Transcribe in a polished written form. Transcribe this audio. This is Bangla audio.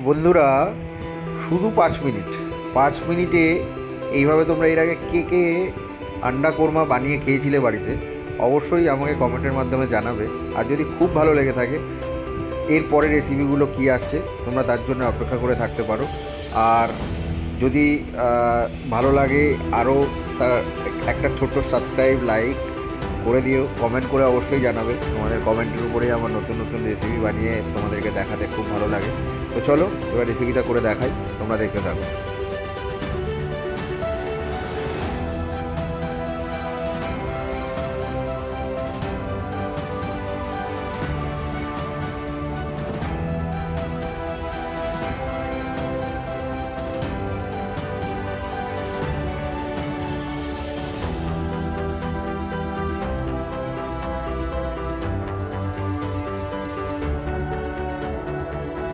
বন্ধুরা, শুধু 5 মিনিট, 5 মিনিটে এইভাবে তোমরা এর আগে কে কে আন্ডা কোরমা বানিয়ে খেয়েছিলে বাড়িতে, অবশ্যই আমাকে কমেন্টের মাধ্যমে জানাবে। আর যদি খুব ভালো লেগে থাকে, এর পরে রেসিপিগুলো কী আসছে তোমরা তার জন্য অপেক্ষা করে থাকতে পারো। আর যদি ভালো লাগে আরও, তার একটা ছোট্ট সাবস্ক্রাইব, লাইক করে দিও, কমেন্ট করে অবশ্যই জানাবে। তোমাদের কমেন্টের উপরেই আমার নতুন নতুন রেসিপি বানিয়ে তোমাদেরকে দেখাতে খুব ভালো লাগে। তো চলো এবার রেসিপিটা করে দেখাই, তোমরা দেখতে থাকো।